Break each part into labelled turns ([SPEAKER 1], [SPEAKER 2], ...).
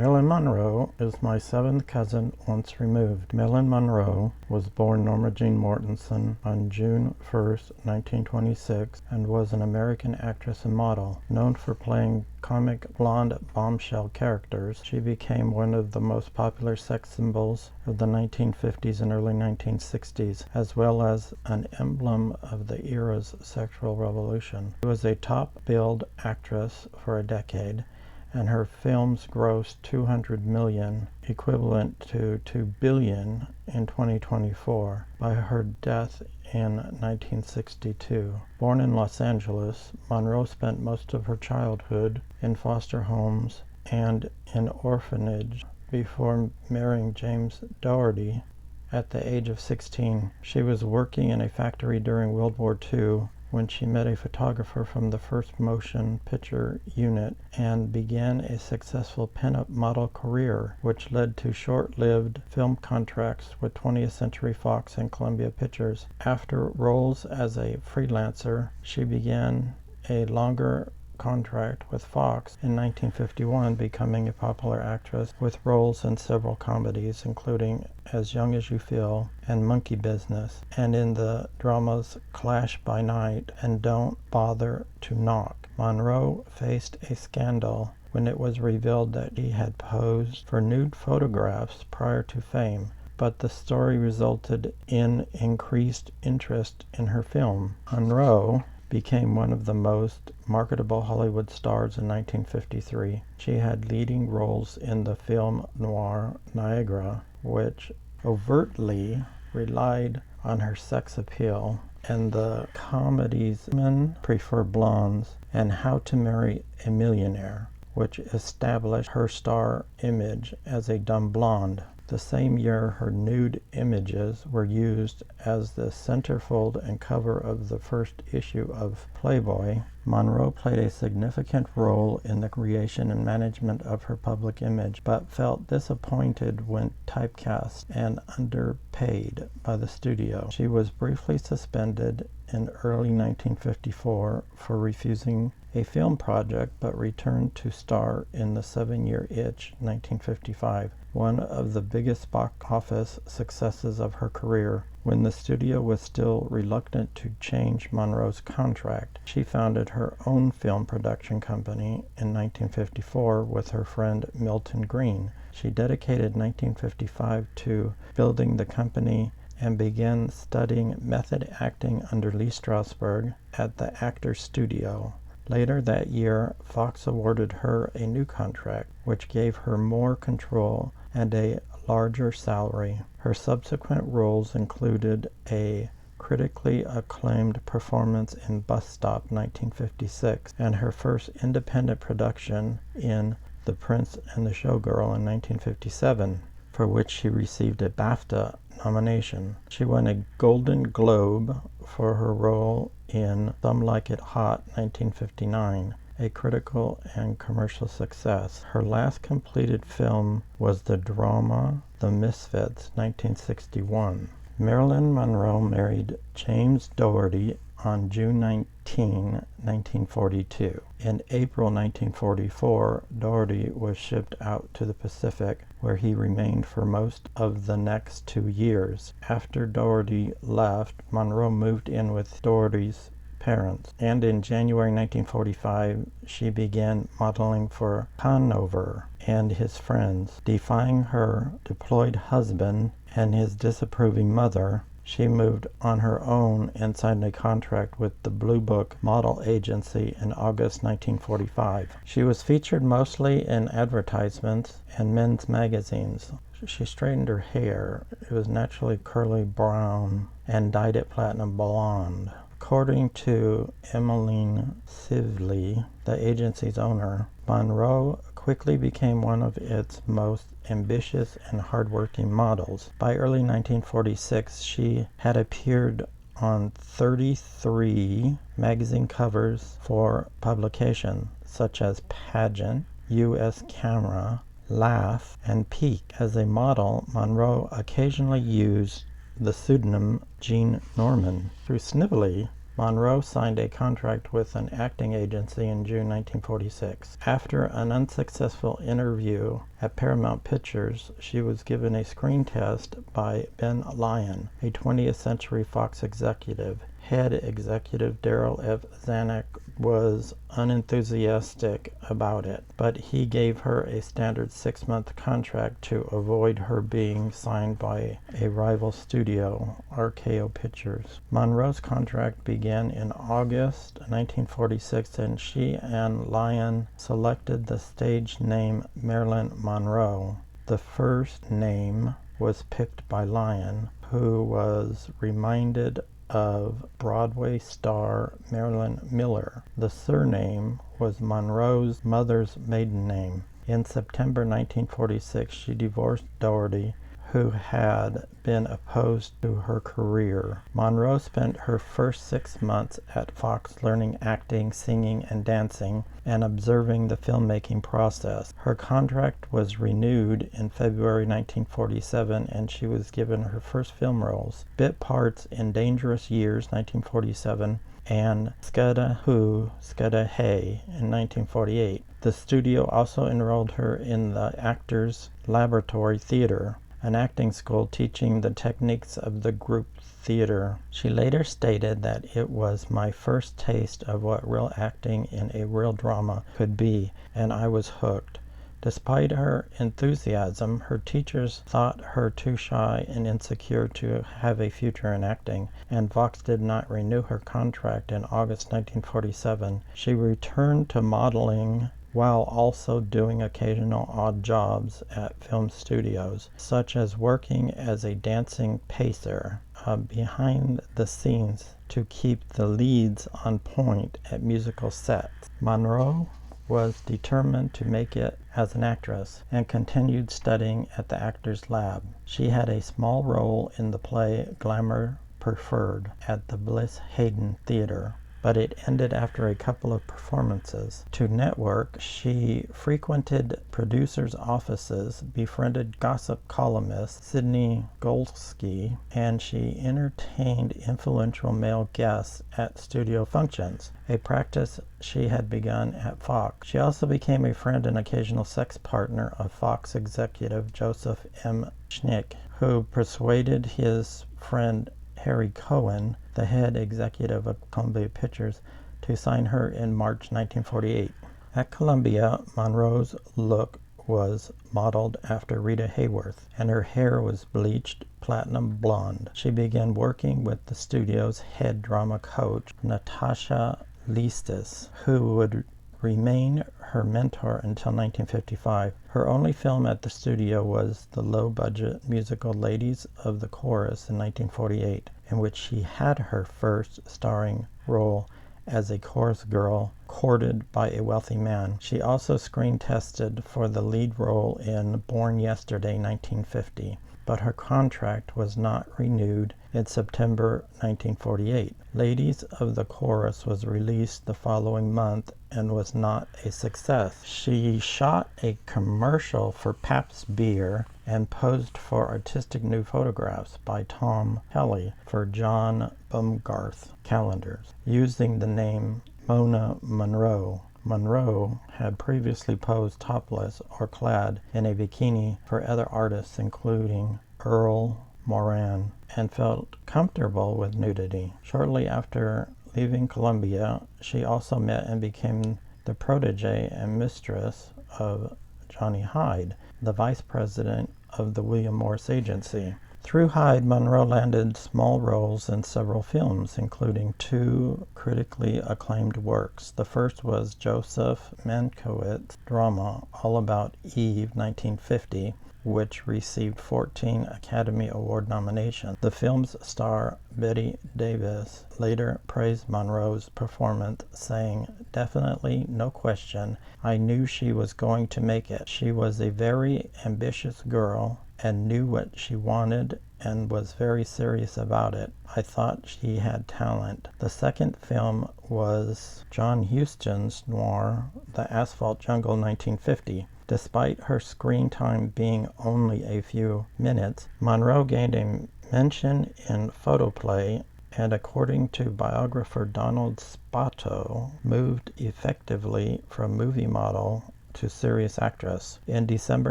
[SPEAKER 1] Marilyn Monroe is my seventh cousin once removed. Marilyn Monroe was born Norma Jean Mortensen on June 1st, 1926, and was an American actress and model. Known for playing comic blonde bombshell characters, she became one of the most popular sex symbols of the 1950s and early 1960s, as well as an emblem of the era's sexual revolution. She was a top-billed actress for a decade, and her films grossed $200 million, equivalent to $2 billion in 2024, by her death in 1962. Born in Los Angeles, Monroe spent most of her childhood in foster homes and in orphanage before marrying James Dougherty at the age of 16. She was working in a factory during World War II when she met a photographer from the First Motion Picture Unit and began a successful pinup model career, which led to short-lived film contracts with 20th Century Fox and Columbia Pictures. After roles as a freelancer, she began a longer contract with Fox in 1951, becoming a popular actress with roles in several comedies, including As Young as You Feel and Monkey Business, and in the dramas Clash by Night and Don't Bother to Knock. Monroe faced a scandal when it was revealed that she had posed for nude photographs prior to fame, but the story resulted in increased interest in her film. Monroe became one of the most marketable Hollywood stars in 1953. She had leading roles in the film noir Niagara, which overtly relied on her sex appeal, and the comedies Men Prefer Blondes and How to Marry a Millionaire, which established her star image as a dumb blonde. The same year, her nude images were used as the centerfold and cover of the first issue of Playboy. Monroe played a significant role in the creation and management of her public image, but felt disappointed when typecast and underpaid by the studio. She was briefly suspended in early 1954 for refusing a film project, but returned to star in The 7-Year Itch, 1955, one of the biggest box office successes of her career. When the studio was still reluctant to change Monroe's contract, she founded her own film production company in 1954 with her friend Milton Green. She dedicated 1955 to building the company and began studying method acting under Lee Strasberg at the Actors Studio. Later that year, Fox awarded her a new contract, which gave her more control and a larger salary. Her subsequent roles included a critically acclaimed performance in Bus Stop, 1956, and her first independent production in The Prince and the Showgirl in 1957, for which she received a BAFTA nomination. She won a Golden Globe for her role in Some Like It Hot, 1959, a critical and commercial success. Her last completed film was the drama The Misfits, 1961. Marilyn Monroe married James Dougherty on June 19, 1942. In April 1944, Dougherty was shipped out to the Pacific, where he remained for most of the next 2 years. After Dougherty left, Monroe moved in with Dougherty's parents, and in January 1945 she began modeling for Conover and his friends. Defying her deployed husband and his disapproving mother, she moved on her own and signed a contract with the Blue Book Model Agency in August 1945. She was featured mostly in advertisements and men's magazines. She straightened her hair. It was naturally curly brown and dyed it platinum blonde. According to Emmeline Sively, the agency's owner, Monroe quickly became one of its most ambitious and hardworking models. By early 1946, she had appeared on 33 magazine covers for publication, such as Pageant, U.S. Camera, Laugh, and Peak. As a model, Monroe occasionally used the pseudonym Jean Norman. Through Snively, Monroe signed a contract with an acting agency in June 1946. After an unsuccessful interview at Paramount Pictures, she was given a screen test by Ben Lyon, a 20th Century Fox executive. Head executive Darryl F. Zanuck was unenthusiastic about it, but he gave her a standard 6-month contract to avoid her being signed by a rival studio, RKO Pictures. Monroe's contract began in August 1946, and she and Lyon selected the stage name Marilyn Monroe. The first name was picked by Lyon, who was reminded of Broadway star Marilyn Miller. The surname was Monroe's mother's maiden name. In September 1946, she divorced Doherty, who had been opposed to her career. Monroe spent her first 6 months at Fox learning acting, singing, and dancing, and observing the filmmaking process. Her contract was renewed in February 1947, and she was given her first film roles, bit parts in Dangerous Years, 1947, and Skudda Hoo, Skudda Hey in 1948. The studio also enrolled her in the Actors Laboratory Theater, an acting school teaching the techniques of the group theater. She later stated that it was my first taste of what real acting in a real drama could be, and I was hooked. Despite her enthusiasm, her teachers thought her too shy and insecure to have a future in acting, and Fox did not renew her contract in August 1947. She returned to modeling while also doing occasional odd jobs at film studios, such as working as a dancing pacer behind the scenes to keep the leads on point at musical sets. Monroe was determined to make it as an actress and continued studying at the Actors Lab. She had a small role in the play Glamour Preferred at the Bliss Hayden Theater, but it ended after a couple of performances. To network, she frequented producers' offices, befriended gossip columnist Sidney Goldsky, and she entertained influential male guests at studio functions, a practice she had begun at Fox. She also became a friend and occasional sex partner of Fox executive Joseph M. Schnick, who persuaded his friend Harry Cohen, the head executive of Columbia Pictures, to sign her in March 1948. At Columbia, Monroe's look was modeled after Rita Hayworth, and her hair was bleached platinum blonde. She began working with the studio's head drama coach, Natasha Listis, who would remain her mentor until 1955. Her only film at the studio was the low-budget musical Ladies of the Chorus in 1948, in which she had her first starring role as a chorus girl courted by a wealthy man. She also screen tested for the lead role in Born Yesterday, 1950, but her contract was not renewed in September 1948. Ladies of the Chorus was released the following month and was not a success. She shot a commercial for Pabst Beer and posed for artistic nude photographs by Tom Helly for John Bumgarth calendars, using the name Mona Monroe. Monroe had previously posed topless or clad in a bikini for other artists, including Earl Moran, and felt comfortable with nudity. Shortly after leaving Columbia, she also met and became the protege and mistress of Johnny Hyde, the vice president of the William Morris Agency. Through Hyde, Monroe landed small roles in several films, including 2 critically acclaimed works. The first was Joseph Mankiewicz's drama All About Eve, 1950, which received 14 Academy Award nominations. The film's star, Bette Davis, later praised Monroe's performance, saying, "Definitely, no question, I knew she was going to make it. She was a very ambitious girl and knew what she wanted and was very serious about it. I thought she had talent." The second film was John Huston's noir, The Asphalt Jungle, 1950. Despite her screen time being only a few minutes, Monroe gained a mention in photoplay and according to biographer Donald Spato, moved effectively from movie model to serious actress. In December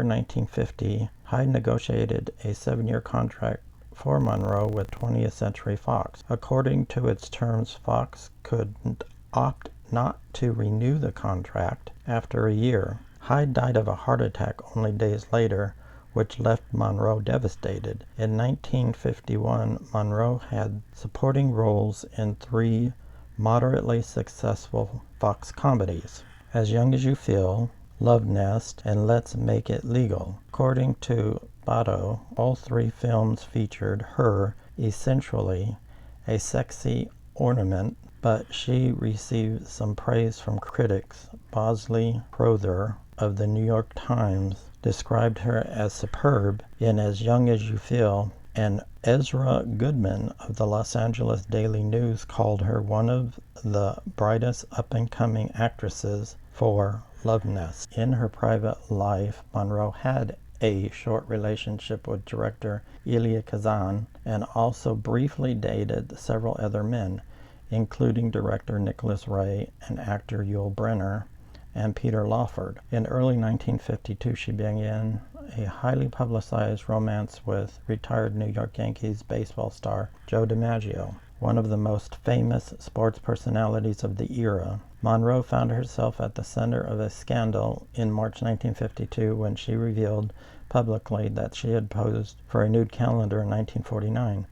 [SPEAKER 1] 1950, Hyde negotiated a 7-year contract for Monroe with 20th Century Fox. According to its terms, Fox could opt not to renew the contract after a year. Hyde died of a heart attack only days later, which left Monroe devastated. In 1951, Monroe had supporting roles in 3 moderately successful Fox comedies: As Young as You Feel, Love Nest, and Let's Make It Legal. According to Spato, all 3 films featured her, essentially a sexy ornament, but she received some praise from critics. Bosley Crowther of the New York Times described her as superb in As Young as You Feel, and Ezra Goodman of the Los Angeles Daily News called her one of the brightest up-and-coming actresses for Love Nest. In her private life, Monroe had a short relationship with director Elia Kazan and also briefly dated several other men, including director Nicholas Ray and actor Yul Brynner and Peter Lawford. In early 1952, she began a highly publicized romance with retired New York Yankees baseball star Joe DiMaggio, one of the most famous sports personalities of the era. Monroe found herself at the center of a scandal in March 1952 when she revealed publicly that she had posed for a nude calendar in 1949.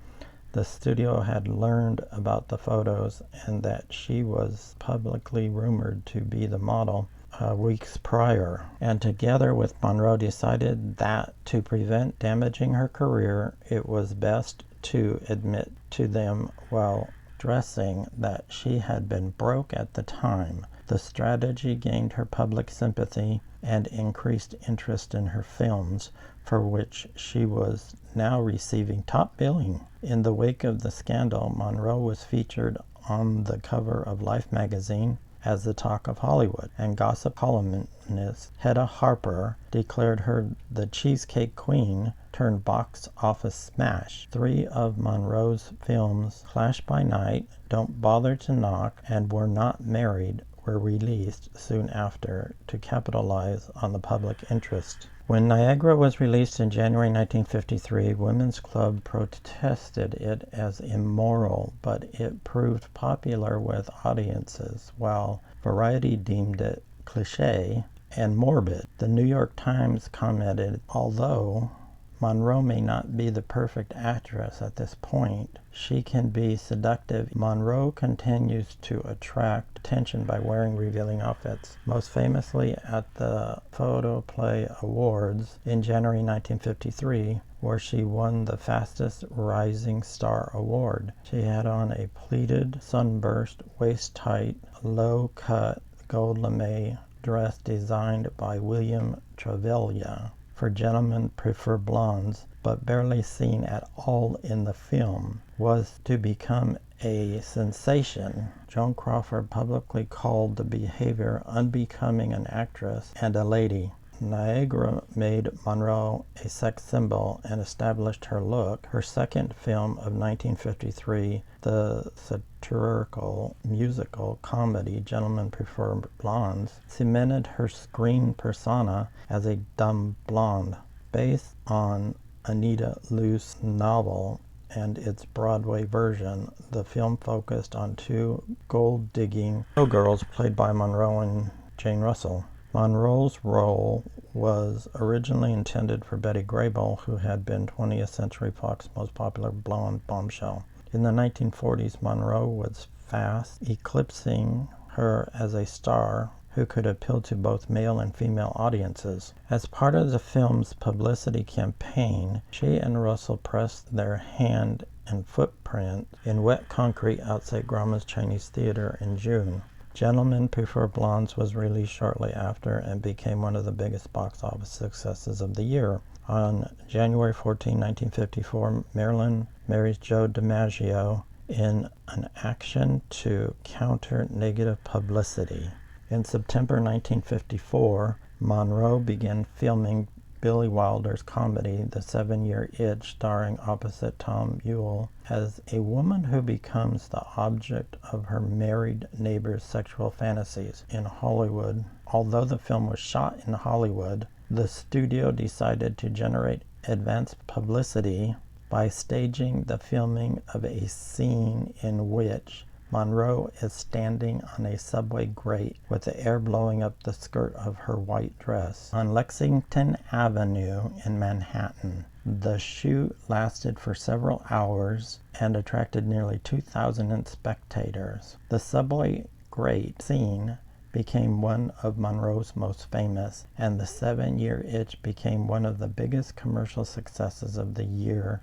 [SPEAKER 1] The studio had learned about the photos and that she was publicly rumored to be the model weeks prior, and together with Monroe decided that to prevent damaging her career, it was best to admit to them while dressing that she had been broke at the time. The strategy gained her public sympathy and increased interest in her films, for which she was now receiving top billing. In the wake of the scandal, Monroe was featured on the cover of Life magazine as the talk of Hollywood, and gossip columnist Hedda Harper declared her the Cheesecake Queen turned box office smash. 3 of Monroe's films, Flash by Night, Don't Bother to Knock, and We're Not Married, were released soon after to capitalize on the public interest. When Niagara was released in January 1953, Women's Club protested it as immoral, but it proved popular with audiences, while Variety deemed it cliché and morbid. The New York Times commented, although Monroe may not be the perfect actress at this point, she can be seductive. Monroe continues to attract attention by wearing revealing outfits, most famously at the Photoplay Awards in January 1953, where she won the Fastest Rising Star Award. She had on a pleated, sunburst, waist-tight, low-cut gold lame dress designed by William Travella for Gentlemen Prefer Blondes, but barely seen at all in the film, was to become a sensation. Joan Crawford publicly called the behavior unbecoming an actress and a lady. Niagara made Monroe a sex symbol and established her look. Her second film of 1953, the satirical musical comedy Gentlemen Prefer Blondes, cemented her screen persona as a dumb blonde. Based on Anita Loos' novel and its Broadway version, the film focused on 2 gold-digging showgirls played by Monroe and Jane Russell. Monroe's role was originally intended for Betty Grable, who had been 20th Century Fox's most popular blonde bombshell. In the 1940s, Monroe was fast, eclipsing her as a star who could appeal to both male and female audiences. As part of the film's publicity campaign, she and Russell pressed their hand and footprint in wet concrete outside Grauman's Chinese Theater in June. Gentlemen Prefer Blondes was released shortly after and became one of the biggest box office successes of the year. On January 14, 1954, Marilyn marries Joe DiMaggio in an action to counter negative publicity. In September 1954, Monroe began filming Billy Wilder's comedy The 7-Year Itch, starring opposite Tom Ewell, as a woman who becomes the object of her married neighbor's sexual fantasies in Hollywood. Although the film was shot in Hollywood, the studio decided to generate advance publicity by staging the filming of a scene in which Monroe is standing on a subway grate with the air blowing up the skirt of her white dress on Lexington Avenue in Manhattan. The shoot lasted for several hours and attracted nearly 2,000 spectators. The subway grate scene became one of Monroe's most famous, and The 7-Year Itch became one of the biggest commercial successes of the year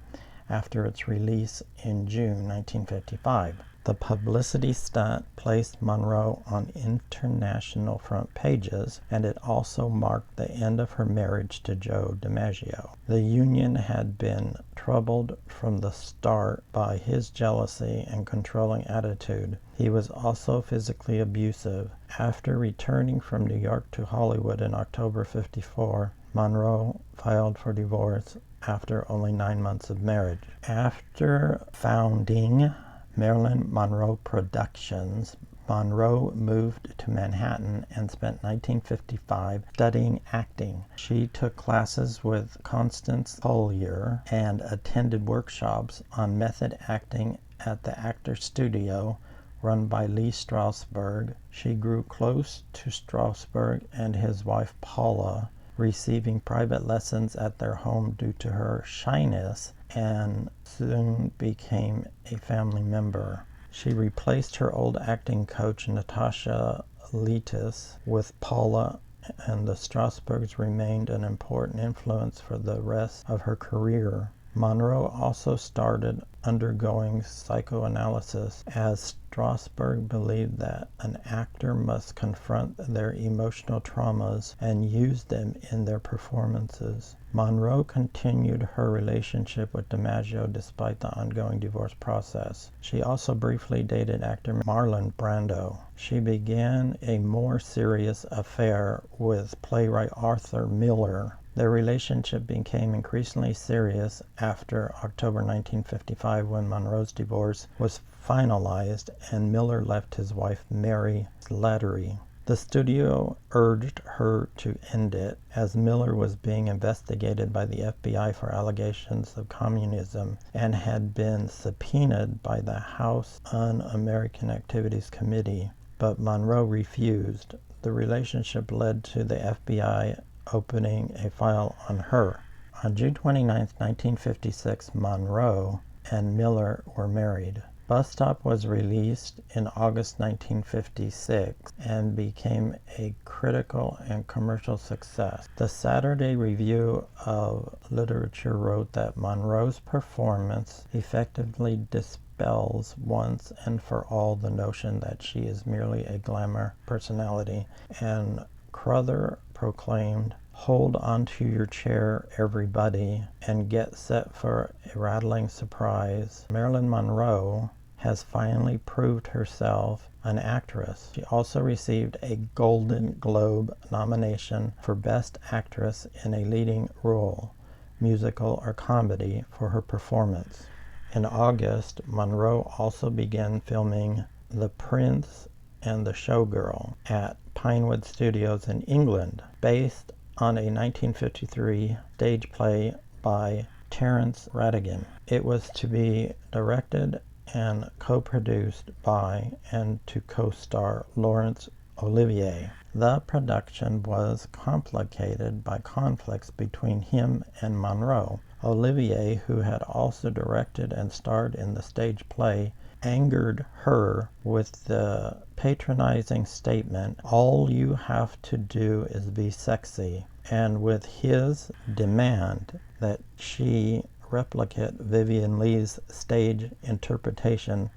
[SPEAKER 1] after its release in June 1955. The publicity stunt placed Monroe on international front pages, and it also marked the end of her marriage to Joe DiMaggio. The union had been troubled from the start by his jealousy and controlling attitude. He was also physically abusive. After returning from New York to Hollywood in October '54, Monroe filed for divorce after only 9 months of marriage. After founding Marilyn Monroe Productions, Monroe moved to Manhattan and spent 1955 studying acting. She took classes with Constance Collier and attended workshops on method acting at the Actors Studio run by Lee Strasberg. She grew close to Strasberg and his wife Paula, receiving private lessons at their home due to her shyness, and soon became a family member. She replaced her old acting coach Natasha Letis with Paula, and the Strasbergs remained an important influence for the rest of her career. Monroe also started undergoing psychoanalysis, as Strasberg believed that an actor must confront their emotional traumas and use them in their performances. Monroe continued her relationship with DiMaggio despite the ongoing divorce process. She also briefly dated actor Marlon Brando. She began a more serious affair with playwright Arthur Miller. Their relationship became increasingly serious after October 1955, when Monroe's divorce was finalized and Miller left his wife Mary Slattery. The studio urged her to end it, as Miller was being investigated by the FBI for allegations of communism and had been subpoenaed by the House Un-American Activities Committee, but Monroe refused. The relationship led to the FBI opening a file on her. On June 29, 1956, Monroe and Miller were married. Bus Stop was released in August 1956 and became a critical and commercial success. The Saturday Review of Literature wrote that Monroe's performance effectively dispels once and for all the notion that she is merely a glamour personality, and Crowther proclaimed, "Hold onto your chair, everybody, and get set for a rattling surprise. Marilyn Monroe has finally proved herself an actress." She also received a Golden Globe nomination for Best Actress in a Leading Role, Musical or Comedy, for her performance. In August, Monroe also began filming The Prince and the Showgirl at Pinewood Studios in England, based on a 1953 stage play by Terence Rattigan. It was to be directed and co-produced by and to co-star Laurence Olivier. The production was complicated by conflicts between him and Monroe. Olivier, who had also directed and starred in the stage play, angered her with the patronizing statement, "All you have to do is be sexy," and with his demand that she replicate Vivien Leigh's stage interpretation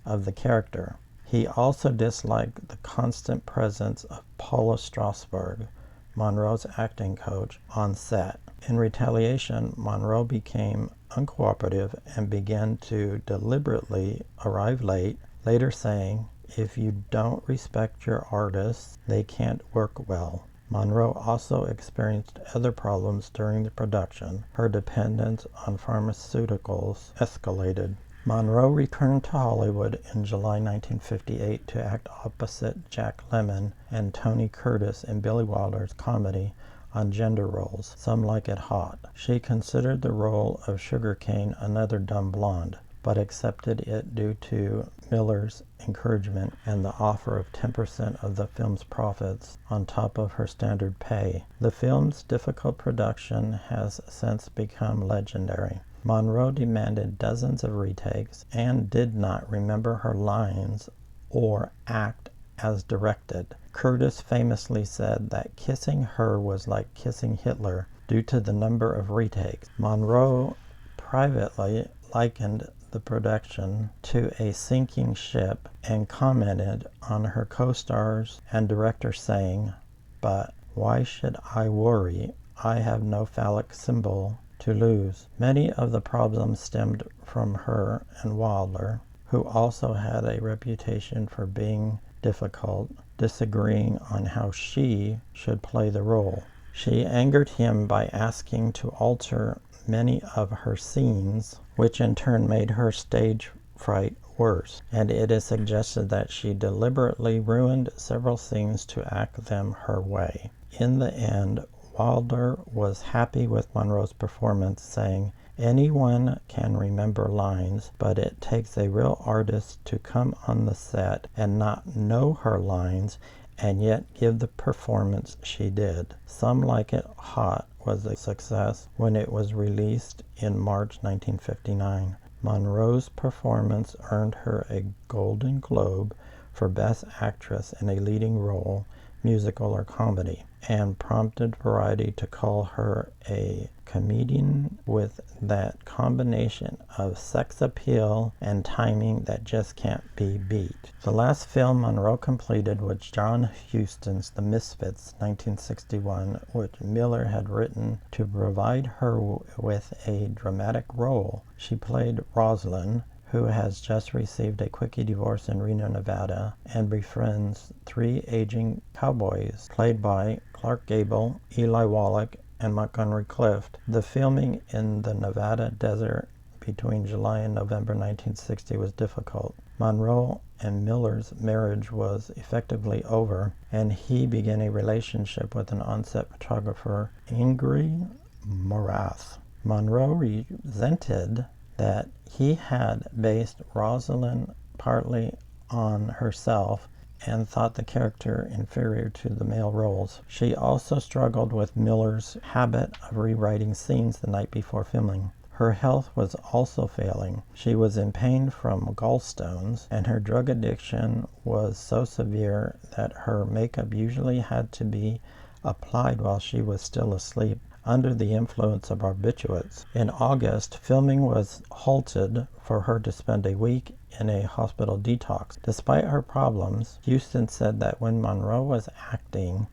[SPEAKER 1] of the character. He also disliked the constant presence of Paula Strasberg, Monroe's acting coach, on set. In retaliation, Monroe became uncooperative and began to deliberately arrive late, later saying, "If you don't respect your artists, they can't work well." Monroe also experienced other problems during the production. Her dependence on pharmaceuticals escalated. Monroe returned to Hollywood in July 1958 to act opposite Jack Lemmon and Tony Curtis in Billy Wilder's comedy on gender roles, Some Like It Hot. She considered the role of Sugar Cane Another Dumb Blonde, but accepted it due to Miller's encouragement and the offer of 10% of the film's profits on top of her standard pay. The film's difficult production has since become legendary. Monroe demanded dozens of retakes and did not remember her lines or act as directed. Curtis famously said that kissing her was like kissing Hitler due to the number of retakes. Monroe privately likened the production to a sinking ship and commented on her co-stars and director saying, "But why should I worry? I have no phallic symbol to lose." Many of the problems stemmed from her and Wilder, who also had a reputation for being difficult, disagreeing on how she should play the role. She angered him by asking to alter many of her scenes, which in turn made her stage fright worse, and it is suggested that she deliberately ruined several scenes to act them her way. In the end, Wilder was happy with Monroe's performance, saying, "Anyone can remember lines, but it takes a real artist to come on the set and not know her lines and yet give the performance she did." Some Like It Hot was a success when it was released in March 1959. Monroe's performance earned her a Golden Globe for Best Actress in a Leading Role, Musical or Comedy, and prompted Variety to call her a comedian with that combination of sex appeal and timing that just can't be beat. The last film Monroe completed was John Huston's The Misfits, 1961, which Miller had written to provide her with a dramatic role. She played Rosalind, who has just received a quickie divorce in Reno, Nevada, and befriends three aging cowboys, played by Clark Gable, Eli Wallach, and Montgomery Clift. The filming in the Nevada desert between July and November 1960 was difficult. Monroe and Miller's marriage was effectively over, and he began a relationship with an on-set photographer, Ingrid Morath. Monroe resented that he had based Rosalind partly on herself and thought the character inferior to the male roles. She also struggled with Miller's habit of rewriting scenes the night before filming. Her health was also failing. She was in pain from gallstones, and her drug addiction was so severe that her makeup usually had to be applied while she was still asleep, under the influence of barbiturates. In August, filming was halted for her to spend a week in a hospital detox. Despite her problems, Huston said that when Monroe was acting,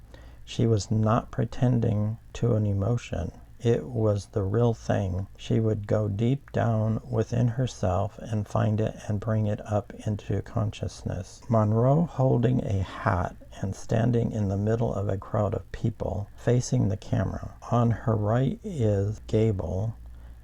[SPEAKER 1] she was not pretending to an emotion. It was the real thing. She would go deep down within herself and find it and bring it up into consciousness. Monroe, holding a hat and standing in the middle of a crowd of people, facing the camera. On her right is Gable,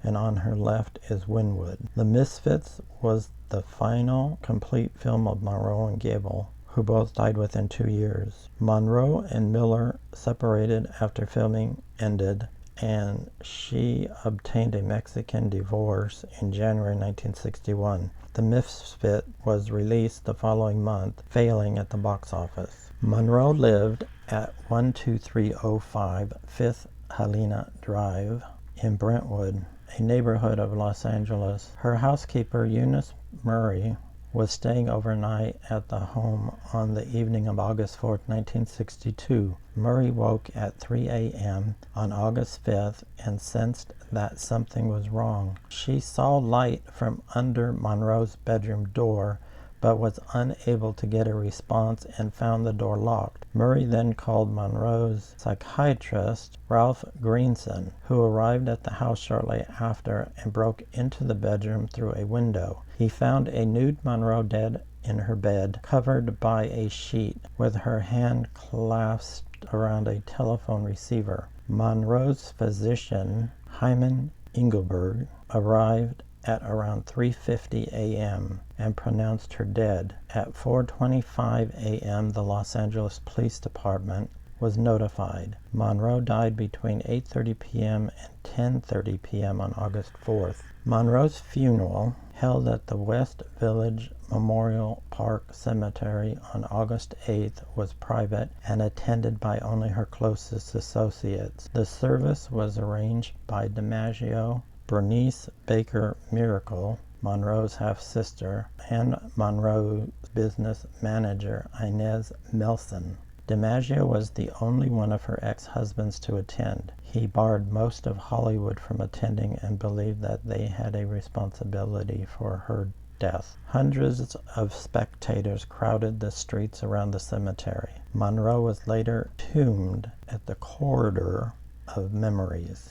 [SPEAKER 1] and on her left is Winwood. The Misfits was the final complete film of Monroe and Gable, who both died within 2 years. Monroe and Miller separated after filming ended, and she obtained a Mexican divorce in January 1961. The Misfit was released the following month, failing at the box office. Monroe lived at 12305 5th Helena Drive in Brentwood, a neighborhood of Los Angeles. Her housekeeper, Eunice Murray, was staying overnight at the home on the evening of August 4, 1962. Murray woke at 3 a.m. on August 5th and sensed that something was wrong. She saw light from under Monroe's bedroom door, but was unable to get a response and found the door locked. Murray then called Monroe's psychiatrist, Ralph Greenson, who arrived at the house shortly after and broke into the bedroom through a window. He found a nude Monroe dead in her bed, covered by a sheet, with her hand clasped around a telephone receiver. Monroe's physician, Hyman Engelberg, arrived at around 3:50 a.m. and pronounced her dead. At 4:25 a.m., the Los Angeles Police Department was notified. Monroe died between 8:30 p.m. and 10:30 p.m. on August 4th. Monroe's funeral, held at the West Village Memorial Park Cemetery on August 8th, was private and attended by only her closest associates. The service was arranged by DiMaggio, Bernice Baker Miracle, Monroe's half-sister, and Monroe's business manager, Inez Melson. DiMaggio was the only one of her ex-husbands to attend. He barred most of Hollywood from attending and believed that they had a responsibility for her death. Hundreds of spectators crowded the streets around the cemetery. Monroe was later tombed at the Corridor of Memories.